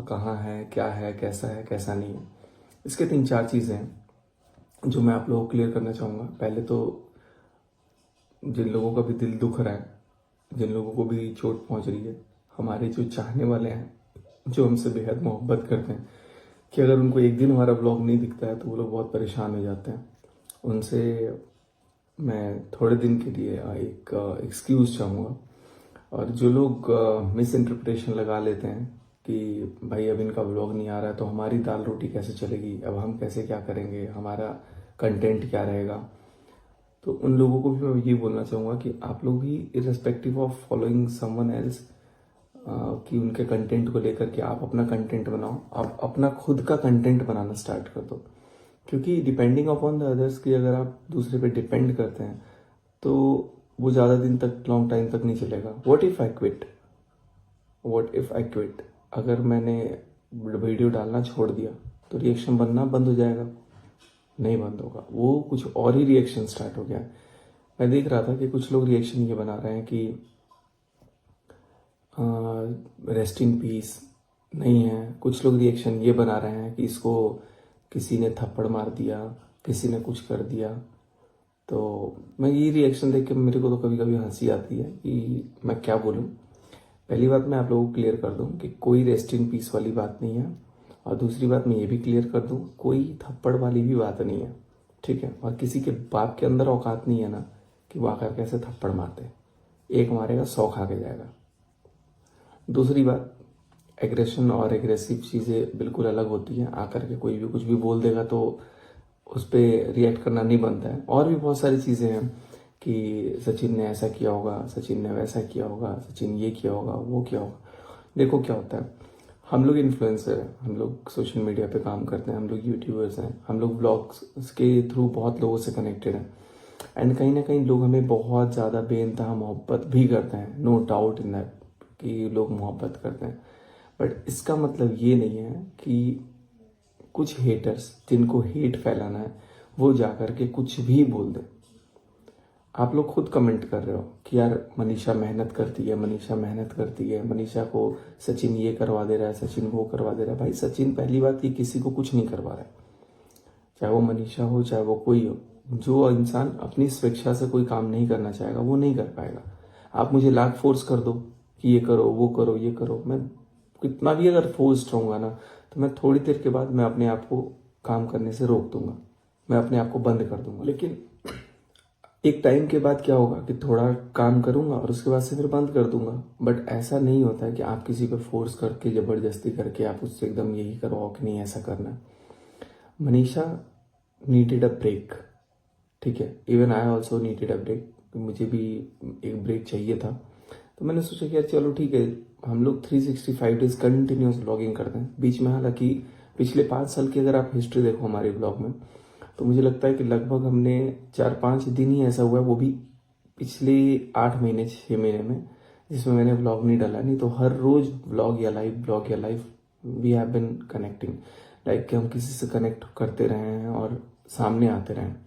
कहाँ है कैसा नहीं है। इसके 3-4 चीज़ें हैं जो मैं आप लोगों को क्लियर करना चाहूँगा। पहले तो जिन लोगों का भी दिल दुख रहा है, जिन लोगों को भी चोट पहुँच रही है, हमारे जो चाहने वाले हैं, जो हमसे बेहद मोहब्बत करते हैं, कि अगर उनको एक दिन हमारा ब्लॉग नहीं दिखता है तो वो लोग बहुत परेशान हो जाते हैं। उनसे मैं थोड़े दिन के लिए एक एक्सक्यूज़ चाहूँगा। और जो लोग मिस इंटरप्रिटेशन लगा लेते हैं कि भाई अब इनका व्लॉग नहीं आ रहा है तो हमारी दाल रोटी कैसे चलेगी, अब हम कैसे क्या करेंगे, हमारा कंटेंट क्या रहेगा, तो उन लोगों को भी मैं ये बोलना चाहूँगा कि आप लोग भी irrespective of following someone else कि उनके कंटेंट को लेकर के आप अपना कंटेंट बनाओ, आप अपना खुद का कंटेंट बनाना स्टार्ट कर दो। क्योंकि डिपेंडिंग अपॉन द अदर्स की अगर आप दूसरे पे डिपेंड करते हैं तो वो ज़्यादा दिन तक, लॉन्ग टाइम तक नहीं चलेगा। व्हाट इफ आई क्विट, अगर मैंने वीडियो डालना छोड़ दिया तो रिएक्शन बनना बंद हो जाएगा? नहीं बंद होगा, वो कुछ और ही रिएक्शन स्टार्ट हो गया। मैं देख रहा था कि कुछ लोग रिएक्शन ये बना रहे हैं कि रेस्ट इन पीस नहीं है, कुछ लोग रिएक्शन ये बना रहे हैं कि इसको किसी ने थप्पड़ मार दिया, किसी ने कुछ कर दिया। तो मैं ये रिएक्शन देख के मेरे को तो कभी कभी हंसी आती है कि मैं क्या बोलूँ। पहली बात मैं आप लोगों को क्लियर कर दूं कि कोई रेस्ट इन पीस वाली बात नहीं है, और दूसरी बात मैं ये भी क्लियर कर दूं, कोई थप्पड़ वाली भी बात नहीं है, ठीक है। और किसी के बाप के अंदर औकात नहीं है ना कि वो आकर कैसे थप्पड़ मारते, एक मारेगा 100 खा के जाएगा। दूसरी बात, एग्रेशन और एग्रेसिव चीज़ें बिल्कुल अलग होती हैं। आकर के कोई भी कुछ भी बोल देगा तो उस पर रिएक्ट करना नहीं बनता है। और भी बहुत सारी चीज़ें हैं कि सचिन ने ऐसा किया होगा, सचिन ने वैसा किया होगा, सचिन ये किया होगा, वो किया होगा। देखो क्या होता है, हम लोग इन्फ्लुएंसर हैं, हम लोग सोशल मीडिया पे काम करते हैं, हम लोग यूट्यूबर्स हैं, हम लोग ब्लॉग्स के थ्रू बहुत लोगों से कनेक्टेड हैं। एंड कहीं ना कहीं लोग हमें बहुत ज़्यादा बेइंतहा मोहब्बत भी करते हैं, नो डाउट इन दैट कि लोग मोहब्बत करते हैं। बट इसका मतलब ये नहीं है कि कुछ हेटर्स जिनको हेट फैलाना है वो जाकर के कुछ भी बोल दें। आप लोग खुद कमेंट कर रहे हो कि यार मनीषा मेहनत करती है, मनीषा मेहनत करती है, मनीषा को सचिन ये करवा दे रहा है, सचिन वो करवा दे रहा है। भाई सचिन पहली बात ये किसी को कुछ नहीं करवा रहा है, चाहे वो मनीषा हो चाहे वो कोई हो। जो इंसान अपनी स्वेच्छा से कोई काम नहीं करना चाहेगा वो नहीं कर पाएगा। आप मुझे लाख फोर्स कर दो कि ये करो वो करो ये करो, मैं कितना भी अगर फोर्स्ड रहूँगा ना तो मैं थोड़ी देर के बाद मैं अपने आप को काम करने से रोक दूंगा, मैं अपने आप को बंद कर दूंगा। लेकिन एक टाइम के बाद क्या होगा कि थोड़ा काम करूंगा और उसके बाद से फिर बंद कर दूंगा। बट ऐसा नहीं होता है कि आप किसी पे फोर्स करके जबरदस्ती करके आप उससे एकदम यही करवाओ कि नहीं ऐसा करना है। मनीषा नीडेड अ ब्रेक, ठीक है, even I also needed a break, मुझे भी एक ब्रेक चाहिए था। तो मैंने सोचा कि यार चलो ठीक है, हम लोग 365 डेज कंटिन्यूस ब्लॉगिंग करते हैं। बीच में हालांकि पिछले 5 साल की अगर आप हिस्ट्री देखो हमारे ब्लॉग में तो मुझे लगता है कि लगभग हमने 4-5 दिन ही ऐसा हुआ है, वो भी पिछले 8 महीने 6 महीने में, जिसमें मैंने ब्लॉग नहीं डाला। नहीं तो हर रोज ब्लॉग या live we have been connecting, like कि हम किसी से कनेक्ट करते रहे हैं और सामने आते रहे हैं।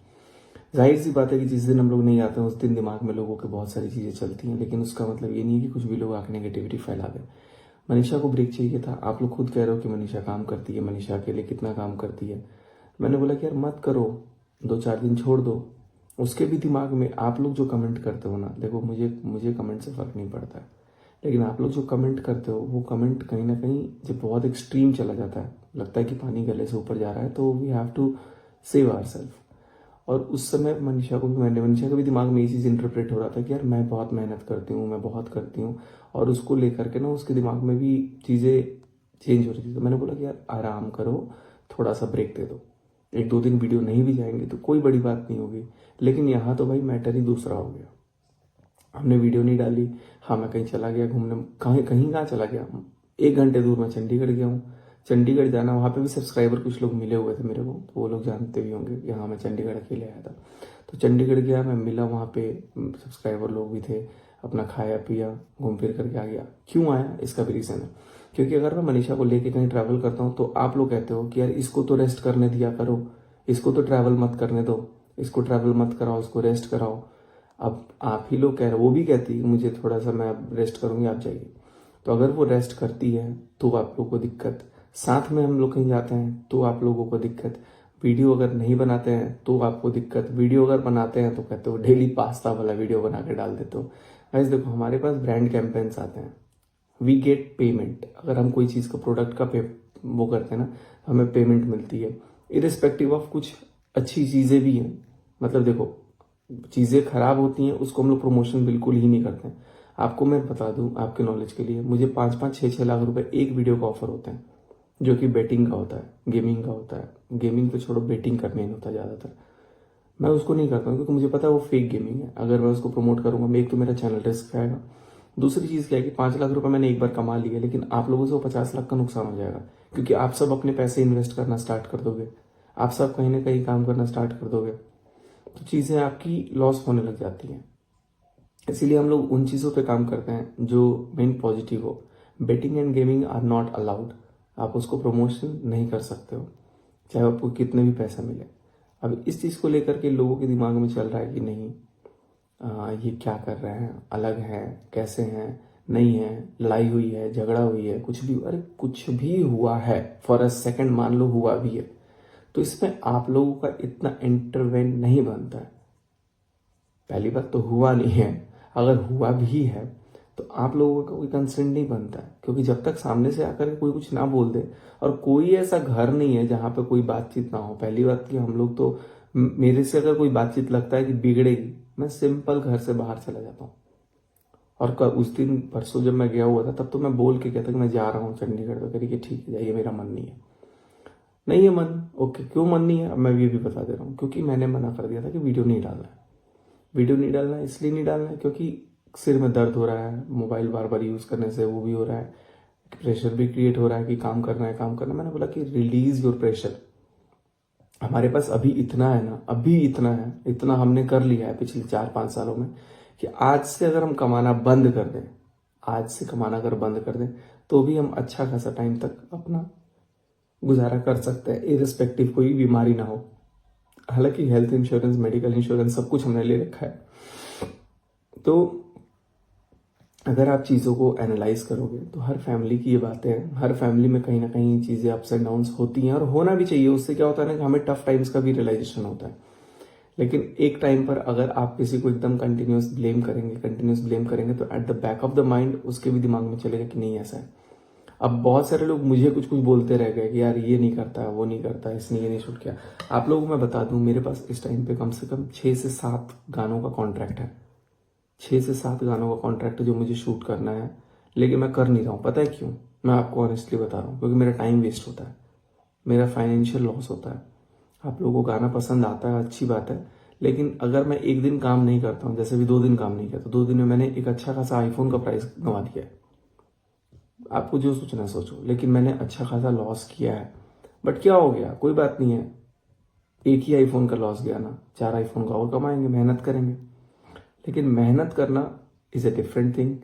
जाहिर सी बात है कि जिस दिन हम लोग नहीं आते हैं उस दिन दिमाग में लोगों के बहुत सारी चीज़ें चलती हैं, लेकिन उसका मतलब ये नहीं है कि कुछ भी लोग आके नेगेटिविटी फैला दें। मनीषा को ब्रेक चाहिए था। आप लोग खुद कह रहे हो कि मनीषा काम करती है, मनीषा अकेले कितना काम करती है। मैंने बोला कि यार मत करो, 2-4 दिन छोड़ दो। उसके भी दिमाग में आप लोग जो कमेंट करते हो ना, देखो मुझे कमेंट से फ़र्क नहीं पड़ता है, लेकिन आप लोग जो कमेंट करते हो वो कमेंट कहीं ना कहीं जब बहुत एक्सट्रीम चला जाता है, लगता है कि पानी गले से ऊपर जा रहा है, तो we have to save our self. और उस समय मनीषा के भी दिमाग में ये चीज़ इंटरप्रेट हो रहा था कि यार मैं बहुत मेहनत करती हूँ, मैं बहुत करती हूँ, और उसको लेकर के ना उसके दिमाग में भी चीज़ें चेंज हो रही थी। तो मैंने बोला कि यार आराम करो, थोड़ा सा ब्रेक दे दो, 1-2 दिन वीडियो नहीं भी जाएंगे तो कोई बड़ी बात नहीं होगी। लेकिन यहाँ तो भाई मैटर ही दूसरा हो गया, हमने वीडियो नहीं डाली, हाँ मैं कहीं चला गया घूमने, कहाँ चला गया, 1 घंटे दूर मैं चंडीगढ़ गया हूँ। चंडीगढ़ जाना, वहाँ पे भी सब्सक्राइबर कुछ लोग मिले हुए थे मेरे को, तो वो लोग जानते भी होंगे कि हाँ मैं चंडीगढ़ अकेले आया था। तो चंडीगढ़ गया, मैं मिला, वहाँ पे सब्सक्राइबर लोग भी थे, अपना खाया पिया, घूम फिर करके आ गया। क्यों आया इसका भी रीज़न है, क्योंकि अगर मैं मनीषा को लेके कहीं ट्रैवल करता हूँ तो आप लोग कहते हो कि यार इसको तो रेस्ट करने दिया करो, इसको तो ट्रैवल मत करने दो, इसको ट्रैवल मत कराओ, इसको रेस्ट कराओ। अब आप ही लोग कह रहे हो, वो भी कहती है मुझे थोड़ा सा मैं रेस्ट करूँगी, आप जाइए। तो अगर वो रेस्ट करती है तो आप लोगों को दिक्कत, साथ में हम लोग कहीं जाते हैं तो आप लोगों को दिक्कत, वीडियो अगर नहीं बनाते हैं तो आपको दिक्कत, वीडियो अगर बनाते हैं तो कहते हो डेली पास्ता वाला वीडियो बना के डाल देते हो। गाइस देखो, हमारे पास ब्रांड कैंपेन्स आते हैं, वी गेट पेमेंट। अगर हम कोई चीज़ का प्रोडक्ट का वो करते हैं ना, हमें पेमेंट मिलती है। इरिस्पेक्टिव ऑफ कुछ अच्छी चीज़ें भी हैं, मतलब देखो चीज़ें खराब होती हैं उसको हम लोग प्रमोशन बिल्कुल ही नहीं करते हैं। आपको मैं बता दूं आपके नॉलेज के लिए, मुझे 5-5 6-6 लाख रुपए एक वीडियो का ऑफर होता है, जो कि बेटिंग का होता है, गेमिंग का होता है। गेमिंग तो छोड़ो, बेटिंग का मेन होता है ज़्यादातर। मैं उसको नहीं करता हूँ क्योंकि मुझे पता है वो फेक गेमिंग है। अगर मैं उसको प्रमोट करूंगा, मैं एक तो मेरा चैनल रिस्क आएगा, दूसरी चीज़ क्या है कि 5 लाख रुपए मैंने एक बार कमा लिया, लेकिन आप लोगों से वो 50 लाख का नुकसान हो जाएगा, क्योंकि आप सब अपने पैसे इन्वेस्ट करना स्टार्ट कर दोगे, आप सब कहीं ना कहीं काम करना स्टार्ट कर दोगे, तो चीज़ें आपकी लॉस होने लग जाती हैं। इसीलिए हम लोग उन चीज़ों पे काम करते हैं जो मेन पॉजिटिव हो। Betting and gaming are not allowed, आप उसको प्रमोशन नहीं कर सकते हो, चाहे आपको कितने भी पैसा मिले। अब इस चीज़ को लेकर के लोगों के दिमाग में चल रहा है कि नहीं, ये क्या कर रहे हैं, अलग है, कैसे हैं, नहीं है, लड़ाई हुई है, झगड़ा हुई है, कुछ भी, अरे कुछ भी हुआ है, फॉर अ सेकेंड मान लो हुआ भी है, तो इसमें आप लोगों का इतना इंटरवेंट नहीं बनता है। पहली बात तो हुआ नहीं है, अगर हुआ भी है तो आप लोगों का कोई कंसर्न नहीं बनता है, क्योंकि जब तक सामने से आकर के कोई कुछ ना बोल दे, और कोई ऐसा घर नहीं है जहां पे कोई बातचीत ना हो। पहली बात कि हम लोग तो, मेरे से अगर कोई बातचीत लगता है कि बिगड़ेगी, मैं सिंपल घर से बाहर चला जाता हूँ। और उस दिन परसों जब मैं गया हुआ था, तब तो मैं बोल के कहता कि मैं जा रहा हूँ चंडीगढ़, तो करी कि ठीक है जाइए, मेरा मन नहीं है। नहीं है मन, ओके, क्यों मन नहीं है अब मैं ये भी बता दे रहा हूँ, क्योंकि मैंने मना कर दिया था कि वीडियो नहीं डालना है। वीडियो नहीं डालना है इसलिए नहीं डालना है क्योंकि सिर में दर्द हो रहा है, मोबाइल बार बार यूज़ करने से वो भी हो रहा है, प्रेशर भी क्रिएट हो रहा है कि काम करना है, काम करना। मैंने बोला कि रिलीज योर प्रेशर। हमारे पास अभी इतना है ना, अभी इतना है, इतना हमने कर लिया है पिछले 4-5 सालों में, कि आज से अगर हम कमाना बंद कर दें, आज से कमाना अगर बंद कर दें, तो भी हम अच्छा खासा टाइम तक अपना गुजारा कर सकते हैं, इरिस्पेक्टिव कोई बीमारी ना हो। हालांकि हेल्थ इंश्योरेंस, मेडिकल इंश्योरेंस सब कुछ हमने ले रखा है। तो अगर आप चीज़ों को एनालाइज करोगे तो हर फैमिली की ये बातें हैं, हर फैमिली में कहीं ना कहीं चीज़ें अप्स एंड डाउन्स होती हैं, और होना भी चाहिए। उससे क्या होता है ना कि हमें टफ टाइम्स का भी रियलाइजेशन होता है। लेकिन एक टाइम पर अगर आप किसी को एकदम कंटिन्यूस ब्लेम करेंगे तो at the back of the mind उसके भी दिमाग में चलेगा कि नहीं ऐसा है। अब बहुत सारे लोग मुझे कुछ कुछ बोलते रह गए कि यार ये नहीं करता है, वो नहीं करता है, इसने ये नहीं शूट किया। आप लोगों को मैं बता दूं, मेरे पास इस टाइम पे कम से कम 6 से 7 गानों का कॉन्ट्रैक्ट है, 6 से 7 गानों का कॉन्ट्रैक्ट है जो मुझे शूट करना है, लेकिन मैं कर नहीं रहा हूँ। पता है क्यों? मैं आपको ऑनेस्टली बता रहा हूँ, क्योंकि मेरा टाइम वेस्ट होता है, मेरा फाइनेंशियल लॉस होता है। आप लोगों को गाना पसंद आता है, अच्छी बात है, लेकिन अगर मैं एक दिन काम नहीं करता हूँ, जैसे भी 2 दिन काम नहीं किया, तो 2 दिन में मैंने एक अच्छा खासा आईफोन का प्राइस गंवा दिया है। आपको जो सोचना है सोचो, लेकिन मैंने अच्छा खासा लॉस किया है। बट क्या हो गया, कोई बात नहीं है, एक ही आईफोन का लॉस गया ना, 4 आईफोन का और कमाएंगे, मेहनत करेंगे। लेकिन मेहनत करना इज ए डिफरेंट थिंग,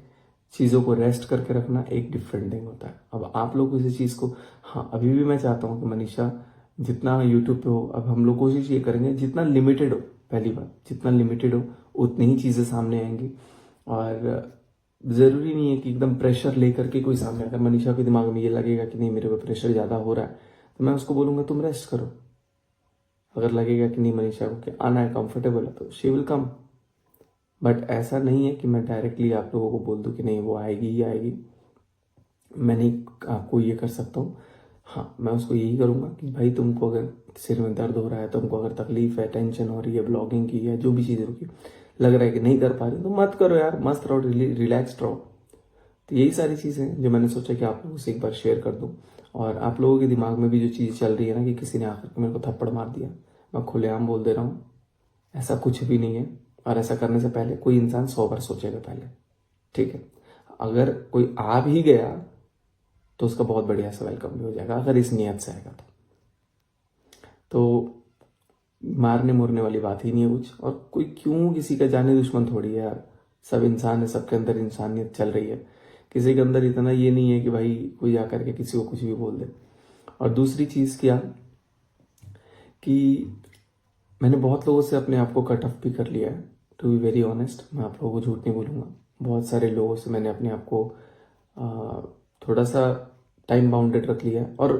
चीज़ों को रेस्ट करके रखना एक डिफरेंट थिंग होता है। अब आप लोग इसी चीज़ को, हाँ अभी भी मैं चाहता हूँ कि मनीषा जितना यूट्यूब पे हो, अब हम लोग कोशिश ये करेंगे जितना लिमिटेड हो, पहली बात जितना लिमिटेड हो उतनी ही चीज़ें सामने आएंगी। और ज़रूरी नहीं है कि एकदम प्रेशर लेकर के कोई सामने, अगर मनीषा के दिमाग में ये लगेगा कि नहीं मेरे को प्रेशर ज़्यादा हो रहा है, तो मैं उसको बोलूँगा तुम रेस्ट करो। अगर लगेगा कि नहीं मनीषा को कि आना है, कंफर्टेबल है, तो शी विल कम। बट ऐसा नहीं है कि मैं डायरेक्टली आप लोगों को बोल दूं कि नहीं वो आएगी ही आएगी, मैं नहीं आपको ये कर सकता हूँ। हाँ मैं उसको यही करूँगा कि भाई तुमको अगर सिर में दर्द हो रहा है, तुमको अगर तकलीफ है, टेंशन हो रही है, ब्लॉगिंग की है, जो भी चीज़ होगी, लग रहा है कि नहीं कर पा रही, तो मत करो यार, मस्त रहो, रिलैक्स रहो। तो यही सारी चीज़ें जो मैंने सोचा कि आप लोगों से एक बार शेयर कर दूँ। और आप लोगों के दिमाग में भी जो चीज़ चल रही है ना कि किसी ने आकर के मेरे को थप्पड़ मार दिया, मैं खुलेआम बोल दे रहा हूँ, ऐसा कुछ भी नहीं है। और ऐसा करने से पहले कोई इंसान 100 बार सोचेगा पहले, ठीक है। अगर कोई आ भी गया तो उसका बहुत बढ़िया से वेलकम भी हो जाएगा, अगर इस नियत से आएगा तो मारने मुरने वाली बात ही नहीं है कुछ। और कोई क्यों किसी का जाने दुश्मन थोड़ी है यार, सब इंसान है, सबके अंदर इंसानियत चल रही है, किसी के अंदर इतना ये नहीं है कि भाई कोई आकर के किसी को कुछ भी बोल दे। और दूसरी चीज़ क्या कि मैंने बहुत लोगों से अपने आप को कट ऑफ भी कर लिया है, टू बी वेरी ऑनेस्ट, मैं आप लोगों को झूठ नहीं बोलूँगा। बहुत सारे लोगों से मैंने अपने आप को थोड़ा सा टाइम बाउंडेड रख लिया है और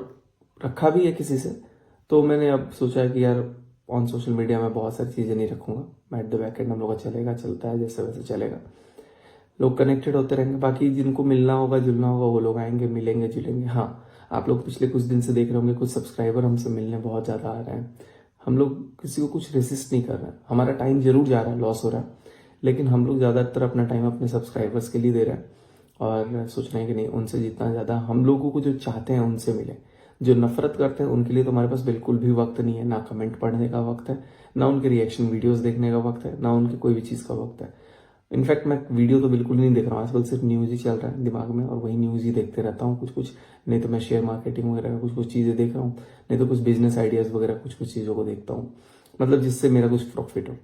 रखा भी है किसी से। तो मैंने अब सोचा है कि यार ऑन सोशल मीडिया में बहुत सारी चीज़ें नहीं रखूँगा, मैं एट द बैक एंड हम लोग का चलेगा, चलता है जैसे वैसे चलेगा, लोग कनेक्टेड होते रहेंगे। बाकी जिनको मिलना होगा जुलना होगा वो लोग आएंगे, मिलेंगे जुलेंगे। हाँ, आप लोग पिछले कुछ दिन से देख रहे होंगे कुछ सब्सक्राइबर हमसे मिलने बहुत ज़्यादा आ रहे हैं। हम लोग किसी को कुछ रेसिस्ट नहीं कर रहे हैं, हमारा टाइम जरूर जा रहा है, लॉस हो रहा है, लेकिन हम लोग ज़्यादातर अपना टाइम अपने सब्सक्राइबर्स के लिए दे रहे हैं और सोच रहे हैं कि नहीं, उनसे जितना ज़्यादा हम लोगों को जो चाहते हैं उनसे मिले। जो नफरत करते हैं उनके लिए तो हमारे पास बिल्कुल भी वक्त नहीं है, ना कमेंट पढ़ने का वक्त है, ना उनके रिएक्शन वीडियोस देखने का वक्त है, ना उनके कोई भी चीज़ का वक्त है। इनफैक्ट मैं वीडियो तो बिल्कुल नहीं देख रहा हूँ आजकल, सिर्फ न्यूज़ ही चल रहा है दिमाग में और वही न्यूज़ ही देखते रहता हूँ कुछ कुछ। नहीं तो मैं शेयर मार्केटिंग वगैरह का कुछ कुछ चीज़ें देख रहा हूँ, नहीं तो कुछ बिजनेस आइडियाज़ वगैरह कुछ कुछ चीज़ों को देखता हूँ, मतलब जिससे मेरा कुछ प्रॉफिट हो।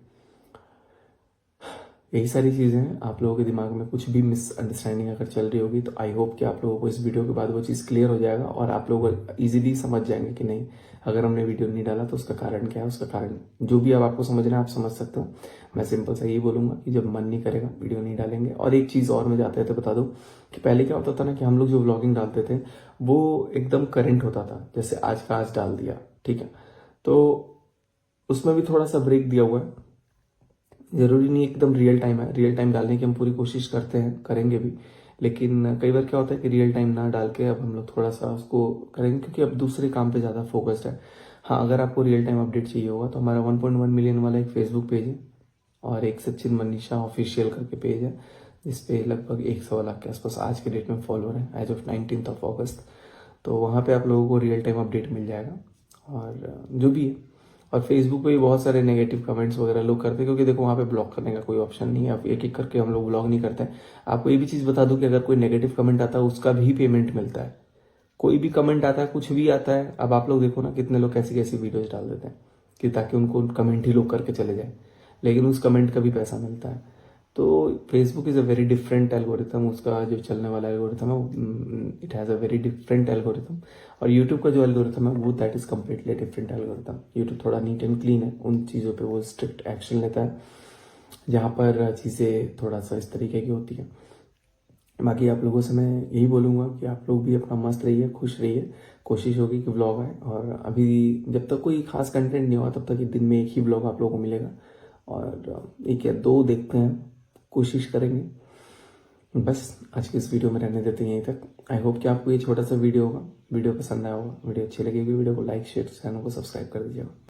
यही सारी चीज़ें हैं। आप लोगों के दिमाग में कुछ भी मिसअंडरस्टैंडिंग अगर चल रही होगी तो आई होप कि आप लोगों को इस वीडियो के बाद वो चीज़ क्लियर हो जाएगा और आप लोग इजीली समझ जाएंगे कि नहीं, अगर हमने वीडियो नहीं डाला तो उसका कारण क्या है। उसका कारण जो भी अब आपको समझना है आप समझ सकते हो। मैं सिंपल सा यही बोलूँगा कि जब मन नहीं करेगा वीडियो नहीं डालेंगे। और एक चीज़ और मैं जाते थे बता दूँ कि पहले क्या होता था ना कि हम लोग जो व्लॉगिंग डालते थे वो एकदम करेंट होता था, जैसे आज का आज डाल दिया, ठीक है, तो उसमें भी थोड़ा सा ब्रेक दिया हुआ है। जरूरी नहीं एकदम रियल टाइम है, रियल टाइम डालने की हम पूरी कोशिश करते हैं, करेंगे भी, लेकिन कई बार क्या होता है कि रियल टाइम ना डाल के अब हम लोग थोड़ा सा उसको करेंगे क्योंकि अब दूसरे काम पे ज़्यादा फोकस्ड है। हाँ, अगर आपको रियल टाइम अपडेट चाहिए होगा तो हमारा 1.1 मिलियन वाला एक फेसबुक पेज है और एक सचिन मनीषा ऑफिशियल करके पेज है जिसपे लगभग 100 लाख के आसपास आज के डेट में फॉलोअर है एज ऑफ 19 अगस्त। तो वहाँ पे आप लोगों को रियल टाइम अपडेट मिल जाएगा और जो भी है। और फेसबुक पे भी बहुत सारे नेगेटिव कमेंट्स वगैरह लोग करते हैं क्योंकि देखो वहाँ पे ब्लॉक करने का कोई ऑप्शन नहीं है, आप एक एक करके हम लोग ब्लॉक नहीं करते हैं। आपको ये भी चीज़ बता दूं कि अगर कोई नेगेटिव कमेंट आता है उसका भी पेमेंट मिलता है। कोई भी कमेंट आता है, कुछ भी आता है, अब आप लोग देखो ना कितने लोग कैसी कैसी वीडियोज डाल देते हैं कि ताकि उनको कमेंट ही लोग करके चले जाए, लेकिन उस कमेंट का भी पैसा मिलता है। तो Facebook is a very different algorithm, उसका जो चलने वाला एल्गोरिथम है it has a very different algorithm. और यूट्यूब का जो एल्गोरिथम है वो that is completely different algorithm. YouTube थोड़ा नीट एंड क्लीन है, उन चीज़ों पे वो स्ट्रिक्ट एक्शन लेता है जहाँ पर चीज़ें थोड़ा सा इस तरीके की होती है। बाकी आप लोगों से मैं यही बोलूँगा कि आप लोग भी अपना मस्त रहिए, खुश रहिए। कोशिश होगी कि व्लॉग आए और अभी जब तक कोई खास कंटेंट नहीं हुआ तब तक दिन में एक ही व्लॉग आप लोगों को मिलेगा और एक या दो देखते हैं, कोशिश करेंगे। बस आज की इस वीडियो में रहने देते हैं यहीं तक। आई होप कि आपको ये छोटा सा वीडियो होगा, वीडियो पसंद आया होगा। वीडियो अच्छी लगेगी वीडियो को लाइक शेयर चैनल को सब्सक्राइब कर दीजिएगा।